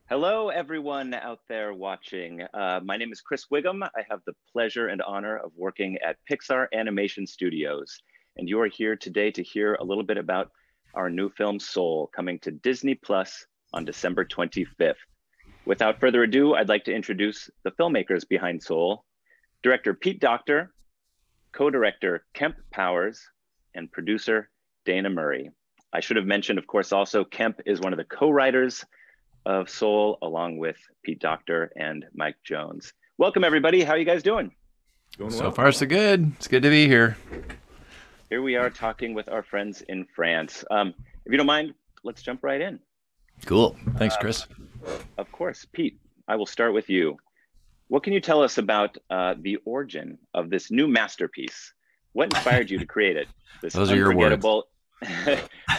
Hello, everyone out there watching. My name is Chris Wiggum. I have the pleasure and honor of working at Pixar Animation Studios. And you are here today to hear a little bit about our new film, Soul, coming to Disney Plus on December 25th. Without further ado, I'd like to introduce the filmmakers behind Soul, director Pete Docter, co-director Kemp Powers, and producer Dana Murray. I should have mentioned, of course, also Kemp is one of the co-writers of Soul, along with Pete Docter and Mike Jones. Welcome, everybody. How are you guys doing? Doing So well. far, so good. It's good to be here. Here we are talking with our friends in France. If you don't mind, let's jump right in. Cool. Thanks, Chris. Of course, Pete, I will start with you. What can you tell us about the origin of this new masterpiece? What inspired you to create it? This Those are your words.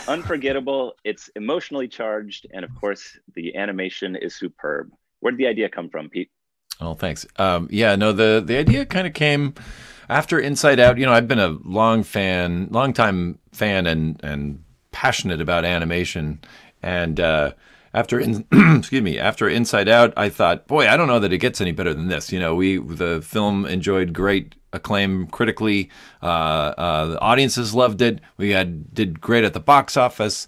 Unforgettable, it's emotionally charged, and of course, the animation is superb. Where did the idea come from, Pete? Oh, thanks. Yeah, no, the idea kind of came after Inside Out. You know, I've been a long time fan and passionate about animation. And excuse me, after Inside Out, I thought, boy, I don't know that it gets any better than this. You know, the film enjoyed great acclaim critically. The audiences loved it. Did great at the box office.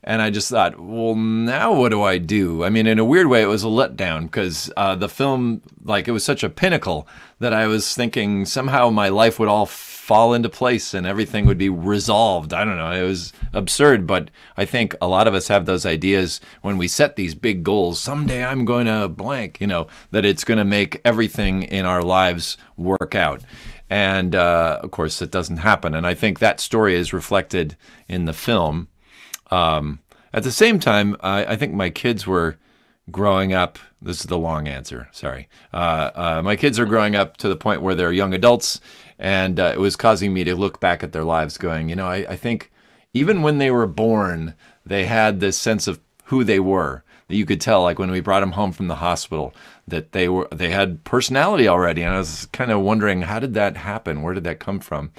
And I just thought, well, now what do I do? I mean, in a weird way, it was a letdown because the film, like, it was such a pinnacle that I was thinking somehow my life would all fall into place and everything would be resolved. I don't know. It was absurd, but I think a lot of us have those ideas when we set these big goals. Someday I'm going to blank, you know, that it's going to make everything in our lives work out. And of course, it doesn't happen. And I think that story is reflected in the film. At the same time, I think my kids were growing up. This is the long answer. Sorry. My kids are growing up to the point where they're young adults, and it was causing me to look back at their lives going, you know, I think even when they were born, they had this sense of who they were. That you could tell, like when we brought them home from the hospital, that they had personality already. And I was kind of wondering, how did that happen? Where did that come from?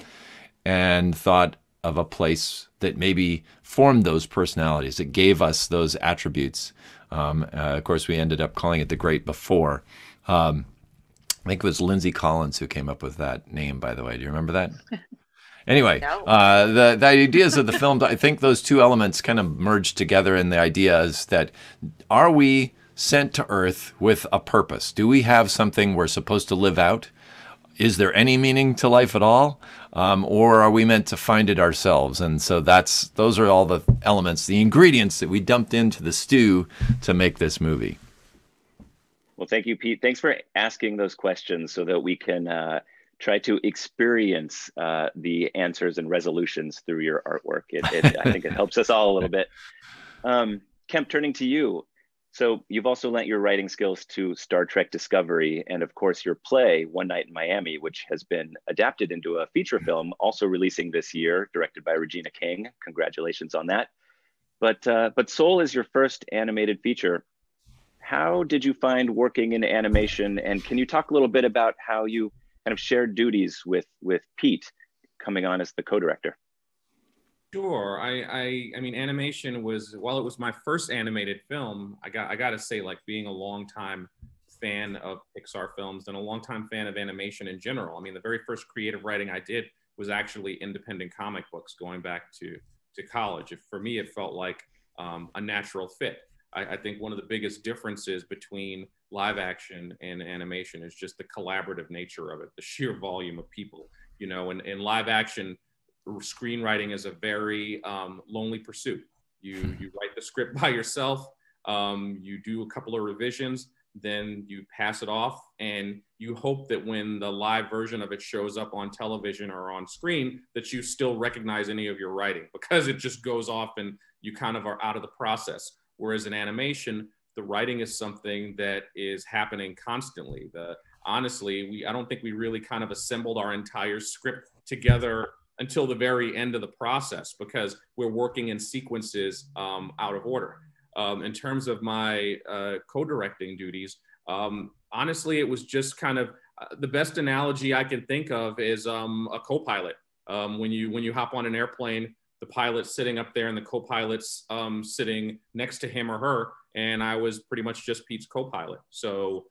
And thought of a place that maybe formed those personalities, that gave us those attributes. Of course, we ended up calling it The Great Before. I think it was Lindsay Collins who came up with that name, by the way. Do you remember that? Anyway, No. the ideas of the film, I think those two elements kind of merged together in the idea is that are we sent to Earth with a purpose? Do we have something we're supposed to live out? Is there any meaning to life at all? Or are we meant to find it ourselves? And so those are all the elements, the ingredients that we dumped into the stew to make this movie. Well, thank you, Pete. Thanks for asking those questions so that we can try to experience the answers and resolutions through your artwork. I think it helps us all a little bit. Kemp, turning to you. So you've also lent your writing skills to Star Trek Discovery and, of course, your play, One Night in Miami, which has been adapted into a feature film, also releasing this year, directed by Regina King. Congratulations on that. But Soul is your first animated feature. How did you find working in animation? And can you talk a little bit about how you kind of shared duties with Pete coming on as the co-director? Sure. I mean, animation was, while it was my first animated film, I got to say, like, being a longtime fan of Pixar films and a longtime fan of animation in general. I mean, the very first creative writing I did was actually independent comic books going back to college. For me, it felt like a natural fit. I think one of the biggest differences between live action and animation is just the collaborative nature of it, the sheer volume of people. You know, in live action, screenwriting is a very lonely pursuit. You write the script by yourself, you do a couple of revisions, then you pass it off, and you hope that when the live version of it shows up on television or on screen, that you still recognize any of your writing, because it just goes off and you kind of are out of the process. Whereas in animation, the writing is something that is happening constantly. Honestly, I don't think we really kind of assembled our entire script together until the very end of the process, because we're working in sequences out of order. In terms of my co-directing duties, honestly, it was just kind of the best analogy I can think of is a co-pilot. When you hop on an airplane the pilot sitting up there and the co-pilots sitting next to him or her, and I was pretty much just Pete's co-pilot. So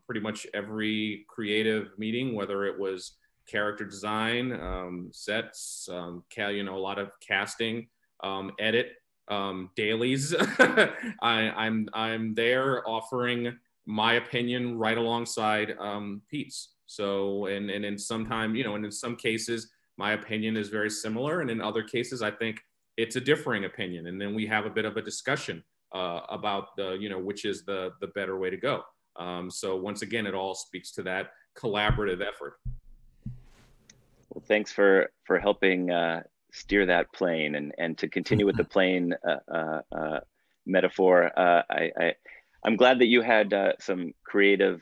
pretty much every creative meeting, whether it was character design, sets, a lot of casting, edit, dailies, I'm there offering my opinion right alongside Pete's. So, and in sometimes, and in some cases, my opinion is very similar, and in other cases, I think it's a differing opinion, and then we have a bit of a discussion about which is the better way to go. So once again, it all speaks to that collaborative effort. Well, thanks for helping steer that plane, and to continue with the plane metaphor. I'm glad that you had some creative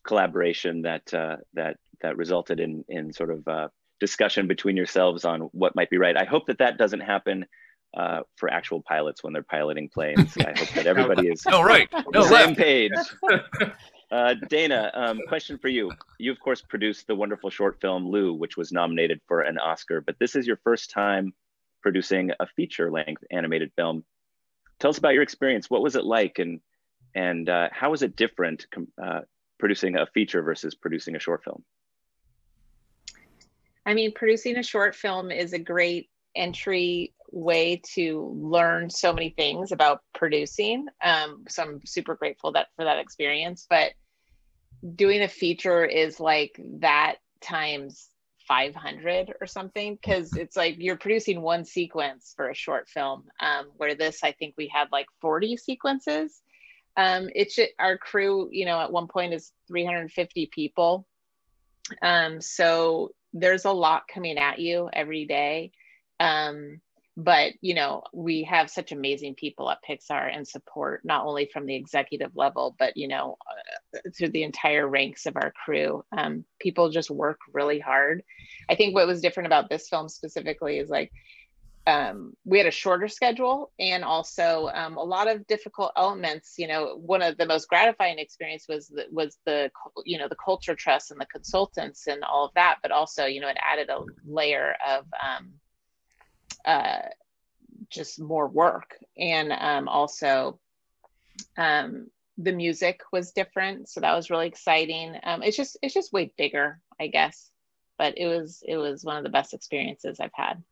collaboration that resulted in sort of discussion between yourselves on what might be right. I hope that doesn't happen for actual pilots when they're piloting planes. I hope that everybody is on the same page. Dana, question for you. You, of course, produced the wonderful short film Lou, which was nominated for an Oscar, but this is your first time producing a feature-length animated film. Tell us about your experience. What was it like, and how was it different producing a feature versus producing a short film? I mean, producing a short film is a great entry way to learn so many things about producing. So I'm super grateful for that experience. But doing a feature is like that times 500 or something, because it's like you're producing one sequence for a short film, where this, I think we had like 40 sequences. Our crew, at one point is 350 people. So there's a lot coming at you every day. But, we have such amazing people at Pixar and support, not only from the executive level, but, through the entire ranks of our crew. People just work really hard. I think what was different about this film specifically is like, we had a shorter schedule, and also a lot of difficult elements. One of the most gratifying experience was the culture trust and the consultants and all of that, but also it added a layer of just more work, and also the music was different, so that was really exciting. It's just way bigger, I guess, but it was one of the best experiences I've had.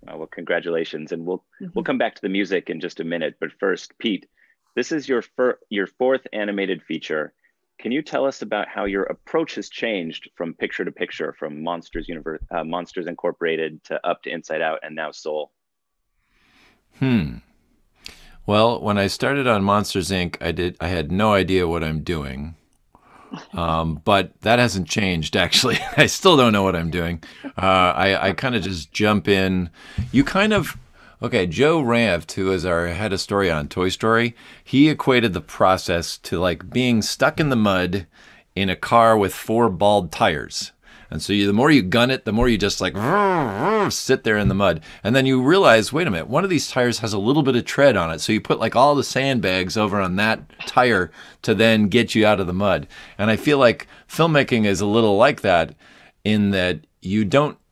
Well, congratulations, and we'll come back to the music in just a minute. But first, Pete, this is your fourth animated feature. Can you tell us about how your approach has changed from picture to picture, from Monsters Incorporated to Up to Inside Out, and now Soul? Well, when I started on Monsters Inc., I had no idea what I'm doing. But that hasn't changed, actually. I still don't know what I'm doing. I kind of just jump in. Joe Ranft, who is our head of story on Toy Story, he equated the process to like being stuck in the mud in a car with 4 bald tires. And so the more you gun it, the more you just like sit there in the mud. And then you realize, wait a minute, one of these tires has a little bit of tread on it. So you put like all the sandbags over on that tire to then get you out of the mud. And I feel like filmmaking is a little like that, in that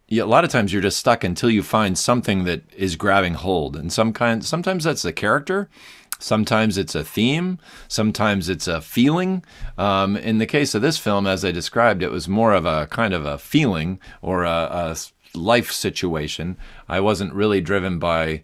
a lot of times you're just stuck until you find something that is grabbing hold. And sometimes that's the character. Sometimes it's a theme. Sometimes it's a feeling. In the case of this film, as I described, it was more of a kind of a feeling or a life situation. I wasn't really driven by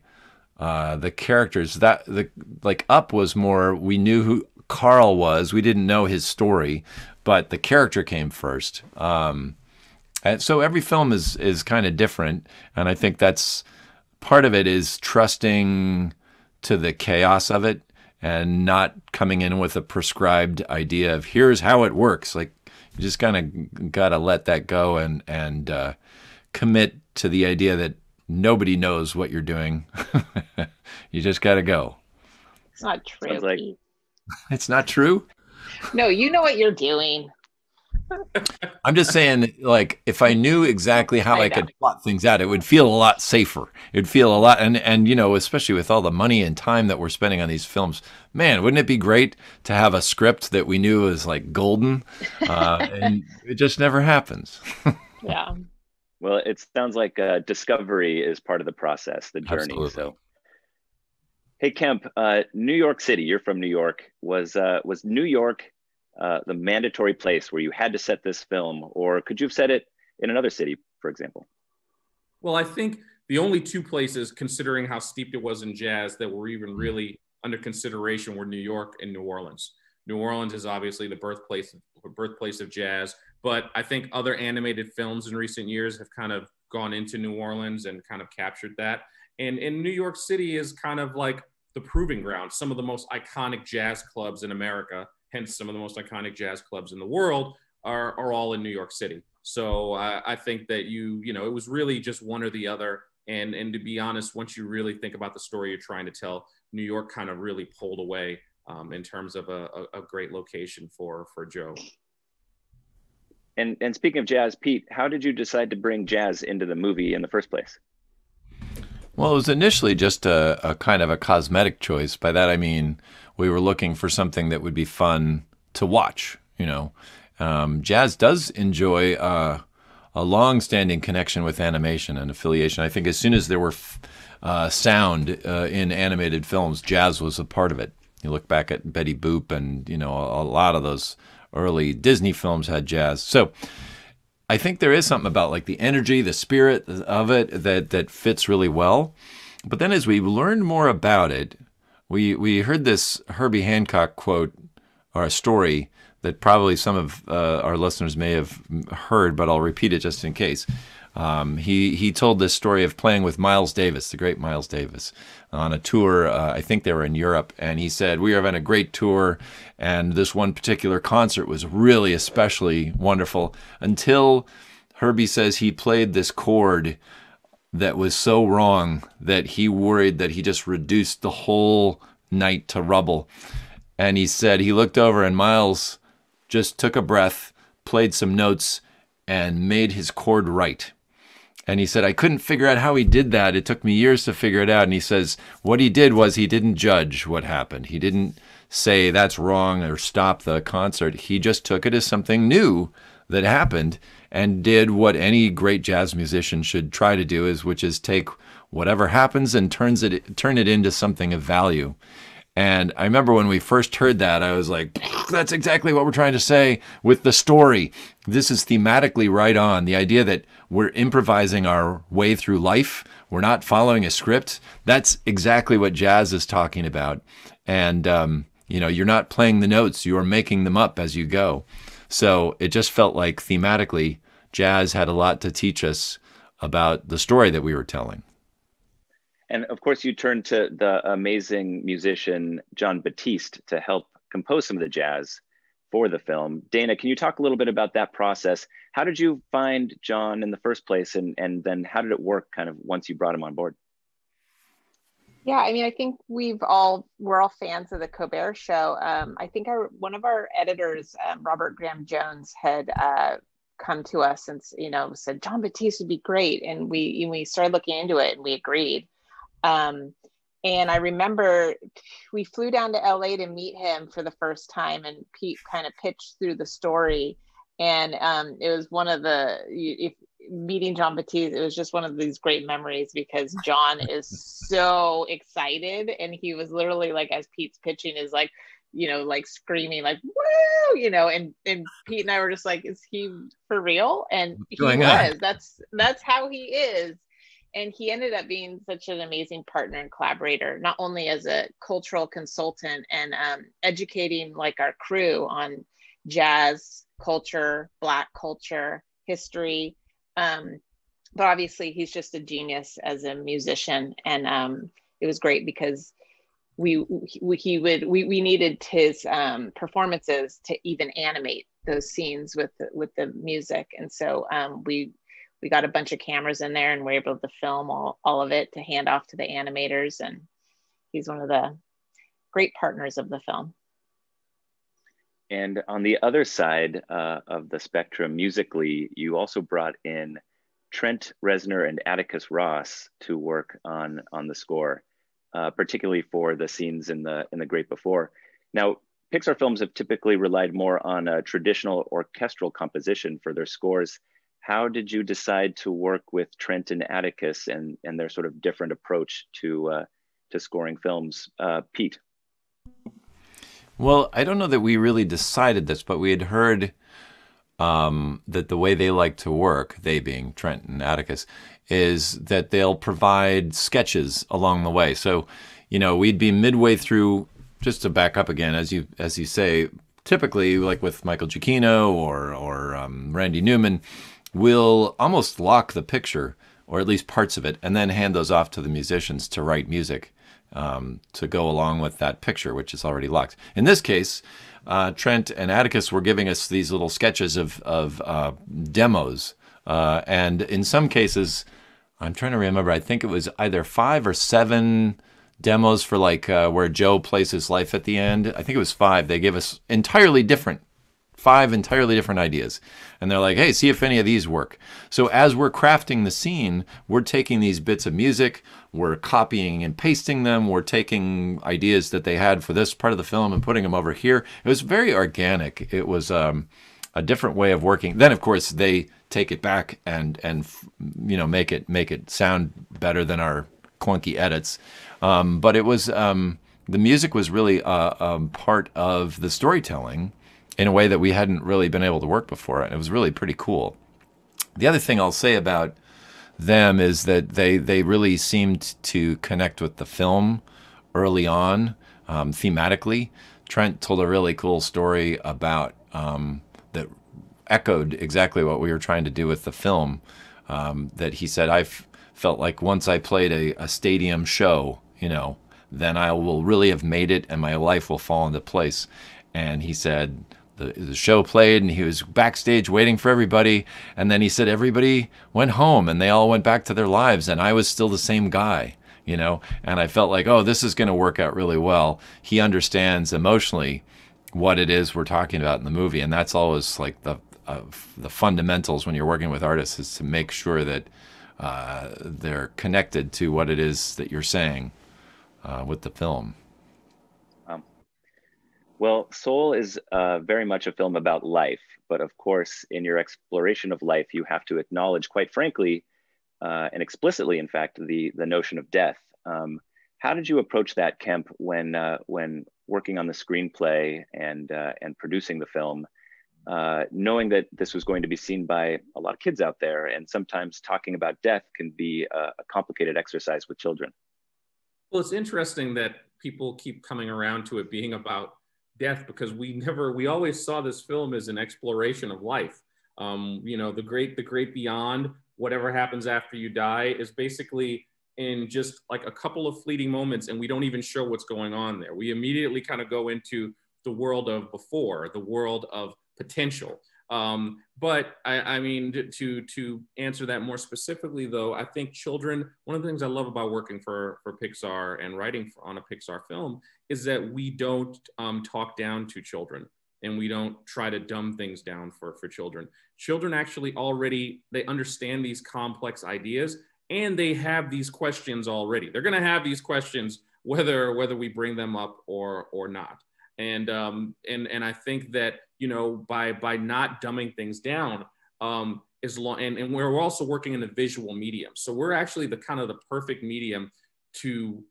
the characters. Up was more, we knew who Carl was. We didn't know his story, but the character came first. And so every film is kind of different. And I think that's part of it, is trusting to the chaos of it and not coming in with a prescribed idea of here's how it works. Like, you just kind of got to let that go and commit to the idea that nobody knows what you're doing. You just got to go. It's not true. It's not true? No, you know what you're doing. I'm just saying, like, if I knew exactly how I could plot things out, it would feel a lot safer. It'd feel a lot, and especially with all the money and time that we're spending on these films, man, wouldn't it be great to have a script that we knew was like golden? And it just never happens. Yeah. Well, it sounds like discovery is part of the process, the journey. Absolutely. So, hey, Kemp, New York City, you're from New York. Was New York the mandatory place where you had to set this film, or could you have set it in another city, for example? Well, I think the only two places, considering how steeped it was in jazz, that were even really under consideration were New York and New Orleans. New Orleans is obviously the birthplace of jazz, but I think other animated films in recent years have kind of gone into New Orleans and kind of captured that. And in New York City is kind of like the proving ground. Some of the most iconic jazz clubs in America, hence some of the most iconic jazz clubs in the world, are all in New York City. So I think that it was really just one or the other. And to be honest, once you really think about the story you're trying to tell, New York kind of really pulled away in terms of a great location for Joe. And speaking of jazz, Pete, how did you decide to bring jazz into the movie in the first place? Well, it was initially just a kind of a cosmetic choice. By that I mean we were looking for something that would be fun to watch. Jazz does enjoy a long-standing connection with animation and affiliation. I think as soon as there were sound in animated films, jazz was a part of it. You look back at Betty Boop, and a lot of those early Disney films had jazz. So I think there is something about like the energy, the spirit of it that fits really well. But then as we learned more about it, we heard this Herbie Hancock quote or a story that probably some of our listeners may have heard, but I'll repeat it just in case. He told this story of playing with Miles Davis, the great Miles Davis, on a tour. I think they were in Europe, and he said, we are having a great tour, and this one particular concert was really especially wonderful until Herbie says he played this chord that was so wrong that he worried that he just reduced the whole night to rubble. And he said he looked over and Miles just took a breath, played some notes, and made his chord right. And he said, I couldn't figure out how he did that. It took me years to figure it out. And he says, what he did was he didn't judge what happened. He didn't say that's wrong or stop the concert. He just took it as something new that happened and did what any great jazz musician should try to do, which is take whatever happens and turn it into something of value. And I remember when we first heard that, I was like, that's exactly what we're trying to say with the story. This is thematically right on. The idea that we're improvising our way through life. We're not following a script. That's exactly what jazz is talking about. And, you're not playing the notes. You're making them up as you go. So it just felt like thematically, jazz had a lot to teach us about the story that we were telling. And of course, you turned to the amazing musician, Jon Batiste, to help compose some of the jazz for the film. Dana, can you talk a little bit about that process? How did you find Jon in the first place? And then how did it work kind of once you brought him on board? Yeah, I mean, I think we're all fans of the Colbert Show. I think one of our editors, Robert Graham Jones, had come to us and said Jon Batiste would be great, and we started looking into it and we agreed. And I remember we flew down to LA to meet him for the first time, and Pete kind of pitched through the story. And it was one of meeting Jon Batiste, it was just one of these great memories because Jon is so excited. And he was literally like, as Pete's pitching is like, like screaming like, woo, and Pete and I were just like, is he for real? And he was, that's how he is. And he ended up being such an amazing partner and collaborator, not only as a cultural consultant and educating like our crew on jazz culture, Black culture, history. But obviously he's just a genius as a musician. And it was great because we needed his performances to even animate those scenes with the music. And so we got a bunch of cameras in there and we're able to film all of it to hand off to the animators. And he's one of the great partners of the film. And on the other side of the spectrum, musically, you also brought in Trent Reznor and Atticus Ross to work on the score, particularly for the scenes in the Great Before. Now, Pixar films have typically relied more on a traditional orchestral composition for their scores. how did you decide to work with Trent and Atticus and their sort of different approach to scoring films? Pete. Well, I don't know that we really decided this, but we had heard that the way they like to work, they being Trent and Atticus, is that they'll provide sketches along the way. So, you know, we'd be midway through, just to back up again, as you say, typically like with Michael Giacchino or Randy Newman, we'll almost lock the picture, or at least parts of it, and then hand those off to the musicians to write music to go along with that picture, which is already locked. In this case, Trent and Atticus were giving us these little sketches of demos. And in some cases, I'm trying to remember, I think it was either 5 or 7 demos for like where Joe plays his life at the end. I think it was 5. They gave us 5 entirely different ideas. And they're like, hey, see if any of these work. So as we're crafting the scene, we're taking these bits of music, we're copying and pasting them, we're taking ideas that they had for this part of the film and putting them over here. It was very organic. It was a different way of working. Then, of course, they take it back and you know, make it sound better than our clunky edits. But it was the music was really part of the storytelling in a way that we hadn't really been able to work before. And it was really pretty cool. The other thing I'll say about them is that they really seemed to connect with the film early on, thematically. Trent told a really cool story about that echoed exactly what we were trying to do with the film, that he said, I felt like once I played a stadium show, you know, then I will really have made it and my life will fall into place. And he said, the show played and he was backstage waiting for everybody. And then he said everybody went home and they all went back to their lives. And I was still the same guy, you know, and I felt like, oh, this is going to work out really well. He understands emotionally what it is we're talking about in the movie. And that's always like the fundamentals when you're working with artists, is to make sure that they're connected to what it is that you're saying with the film. Well, Soul is very much a film about life, but of course, in your exploration of life, you have to acknowledge, quite frankly, and explicitly, in fact, the notion of death. How did you approach that, Kemp, when working on the screenplay and producing the film, knowing that this was going to be seen by a lot of kids out there, and sometimes talking about death can be a complicated exercise with children? Well, it's interesting that people keep coming around to it being about death, because we always saw this film as an exploration of life. You know, the great beyond, whatever happens after you die, is basically in just like a couple of fleeting moments, and we don't even show what's going on there. We immediately kind of go into the world of before, the world of potential. But I mean, to answer that more specifically, though, I think children, one of the things I love about working for Pixar and writing on a Pixar film is that we don't talk down to children, and we don't try to dumb things down for children. Children actually already, they understand these complex ideas, and they have these questions already. They're going to have these questions whether we bring them up or not. And I think that, you know, by not dumbing things down, and we're also working in a visual medium. So we're actually the kind of the perfect medium to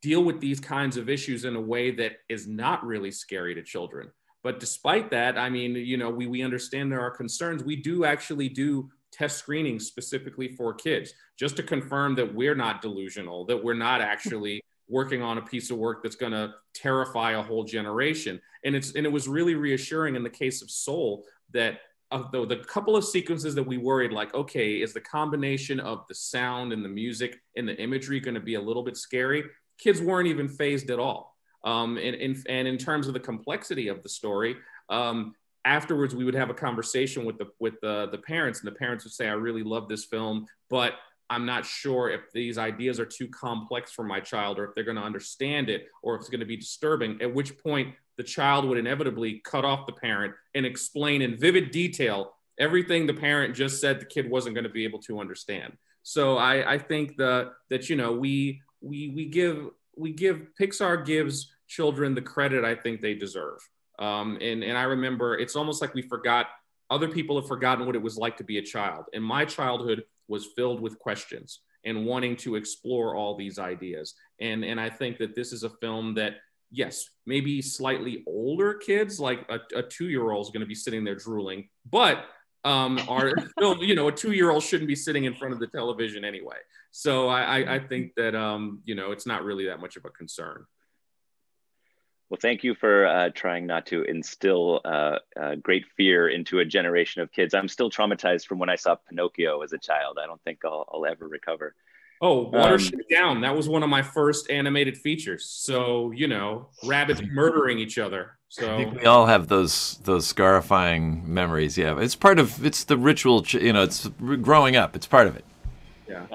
deal with these kinds of issues in a way that is not really scary to children. But despite that, I mean, you know, we understand there are concerns. We do actually do test screenings specifically for kids, just to confirm that we're not delusional, that we're not actually working on a piece of work that's going to terrify a whole generation. And it was really reassuring in the case of Soul that the couple of sequences that we worried, like, okay, is the combination of the sound and the music and the imagery going to be a little bit scary? Kids weren't even fazed at all. And in terms of the complexity of the story, afterwards we would have a conversation with the parents, and the parents would say, I really love this film, but I'm not sure if these ideas are too complex for my child, or if they're going to understand it, or if it's going to be disturbing, at which point the child would inevitably cut off the parent and explain in vivid detail everything the parent just said the kid wasn't going to be able to understand. So I think that, you know, Pixar gives children the credit I think they deserve. And I remember it's almost like we forgot other people have forgotten what it was like to be a child. And my childhood was filled with questions and wanting to explore all these ideas. And I think that this is a film that, yes, maybe slightly older kids, like a 2-year-old is going to be sitting there drooling, but are still, you know, a 2-year-old shouldn't be sitting in front of the television anyway. So I think that, you know, it's not really that much of a concern. Well, thank you for trying not to instill great fear into a generation of kids. I'm still traumatized from when I saw Pinocchio as a child. I don't think I'll ever recover. Oh, Watership Down. That was one of my first animated features. So, you know, rabbits murdering each other. So I think we all have those scarifying memories. Yeah, it's part of, it's the ritual, you know, it's growing up. It's part of it. Yeah.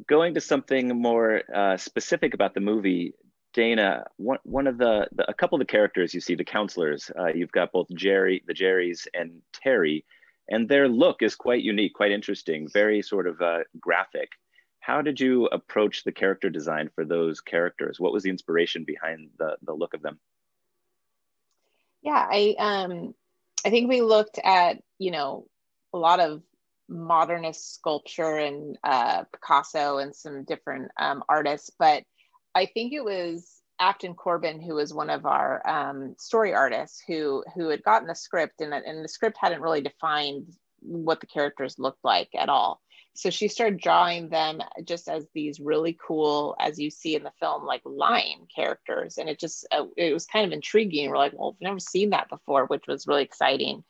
Going to something more specific about the movie, Dana, one of a couple of the characters you see, the counselors, you've got both the Jerrys and Terry, and their look is quite unique, quite interesting, very sort of graphic. How did you approach the character design for those characters? What was the inspiration behind the look of them? Yeah, I think we looked at, you know, a lot of modernist sculpture and Picasso and some different artists, but I think it was Afton Corbin, who was one of our story artists, who had gotten the script, and the script hadn't really defined what the characters looked like at all. So she started drawing them just as these really cool, as you see in the film, like lion characters. And it was kind of intriguing. We're like, well, we've never seen that before, which was really exciting.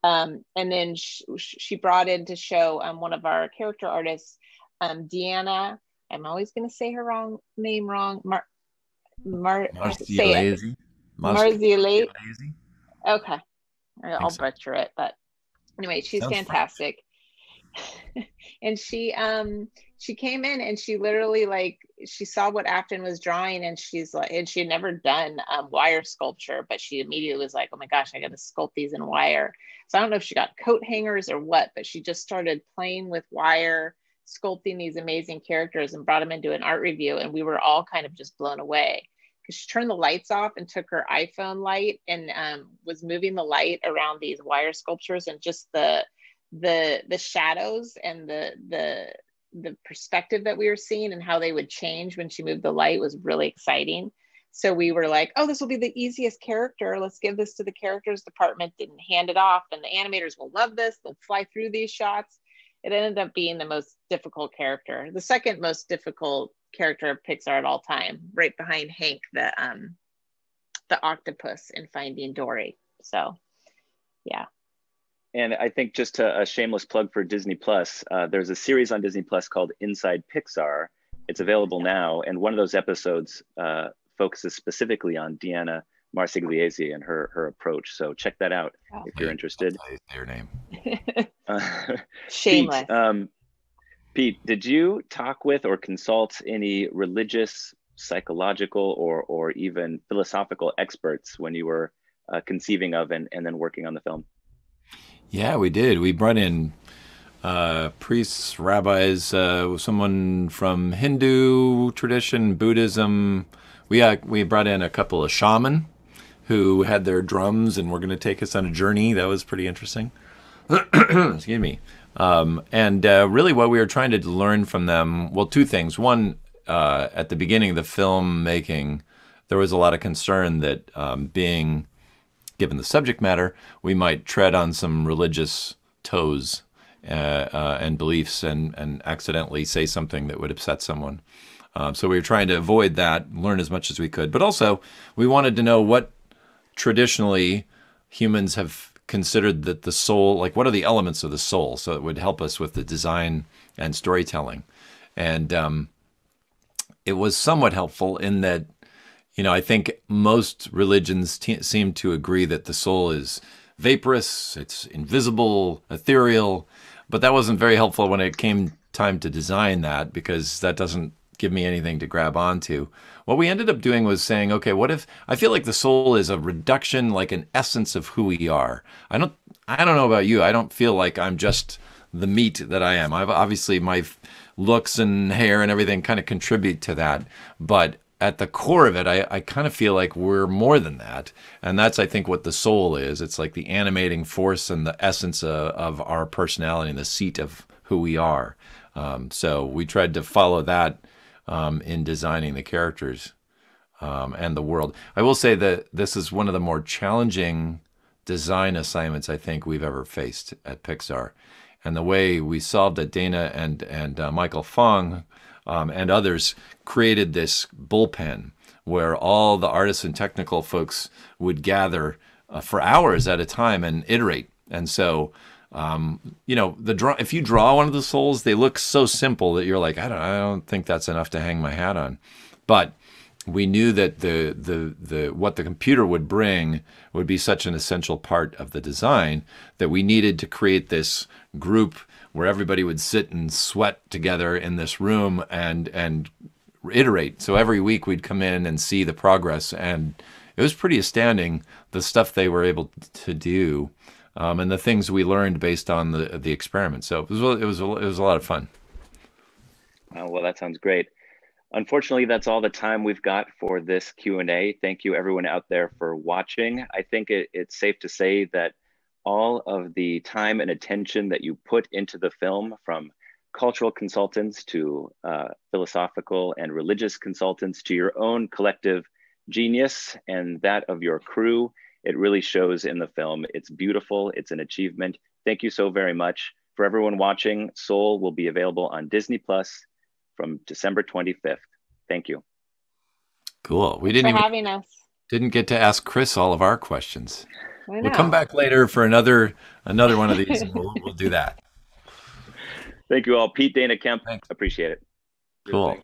And then she brought in to show one of our character artists, Deanna. I'm always going to say her name wrong. Marzialese. Marzialese. Okay. I'll butcher it. But anyway, she's Sounds fantastic. And she came in and she literally, like, she saw what Afton was drawing, and she's like, and she had never done wire sculpture, but she immediately was like, oh my gosh, I got to sculpt these in wire. So I don't know if she got coat hangers or what, but she just started playing with wire, sculpting these amazing characters, and brought them into an art review. And we were all kind of just blown away, because she turned the lights off and took her iPhone light and was moving the light around these wire sculptures, and just the shadows and the perspective that we were seeing and how they would change when she moved the light was really exciting. So we were like, oh, this will be the easiest character. Let's give this to the characters department and hand it off. And the animators will love this. They'll fly through these shots. It ended up being the most difficult character, the second most difficult character of Pixar at all time, right behind Hank, the octopus in Finding Dory. So, yeah. And I think, just a shameless plug for Disney Plus, there's a series on Disney Plus called Inside Pixar. It's available now. And one of those episodes focuses specifically on Deanna Marzialese and her approach. So check that out if you're interested. Their name. Shameless. Pete, did you talk with or consult any religious, psychological, or even philosophical experts when you were conceiving of and then working on the film? Yeah, we did. We brought in priests, rabbis, someone from Hindu tradition, Buddhism. We brought in a couple of shaman who had their drums and were going to take us on a journey. That was pretty interesting. Excuse me. And really what we were trying to learn from them, well, two things. One, at the beginning of the film making, there was a lot of concern that being given the subject matter, we might tread on some religious toes and beliefs and accidentally say something that would upset someone. So we were trying to avoid that, learn as much as we could. But also, we wanted to know what traditionally humans have considered that the soul, like what are the elements of the soul? So it would help us with the design and storytelling. And it was somewhat helpful in that, you know, I think most religions seem to agree that the soul is vaporous, it's invisible, ethereal, but that wasn't very helpful when it came time to design that, because that doesn't give me anything to grab onto. What we ended up doing was saying, okay, what if, I feel like the soul is a reduction, like an essence of who we are. I don't know about you. I don't feel like I'm just the meat that I am. I've obviously, my looks and hair and everything kind of contribute to that, but at the core of it, I kind of feel like we're more than that. And that's, I think, what the soul is. It's like the animating force and the essence of our personality and the seat of who we are. So we tried to follow that in designing the characters and the world. I will say that this is one of the more challenging design assignments I think we've ever faced at Pixar. And the way we solved it, Dana and Michael Fong and others created this bullpen where all the artists and technical folks would gather for hours at a time and iterate. And so, if you draw one of the souls, they look so simple that you're like, I don't think that's enough to hang my hat on. But we knew that the what the computer would bring would be such an essential part of the design that we needed to create this group where everybody would sit and sweat together in this room and iterate. So every week we'd come in and see the progress, and it was pretty astounding the stuff they were able to do, and the things we learned based on the experiment. So it was a lot of fun. Well, that sounds great. Unfortunately, that's all the time we've got for this Q&A. Thank you everyone out there for watching. I think it's safe to say that all of the time and attention that you put into the film, from cultural consultants to philosophical and religious consultants to your own collective genius and that of your crew, it really shows in the film. It's beautiful, it's an achievement. Thank you so very much. For everyone watching, Soul will be available on Disney Plus from December 25th. Thank you. Cool. We Thanks for having us. Didn't get to ask Chris all of our questions. We'll come back later for another one of these, and we'll do that. Thank you all. Pete, Dana, Kemp. Thanks. Appreciate it. Cool.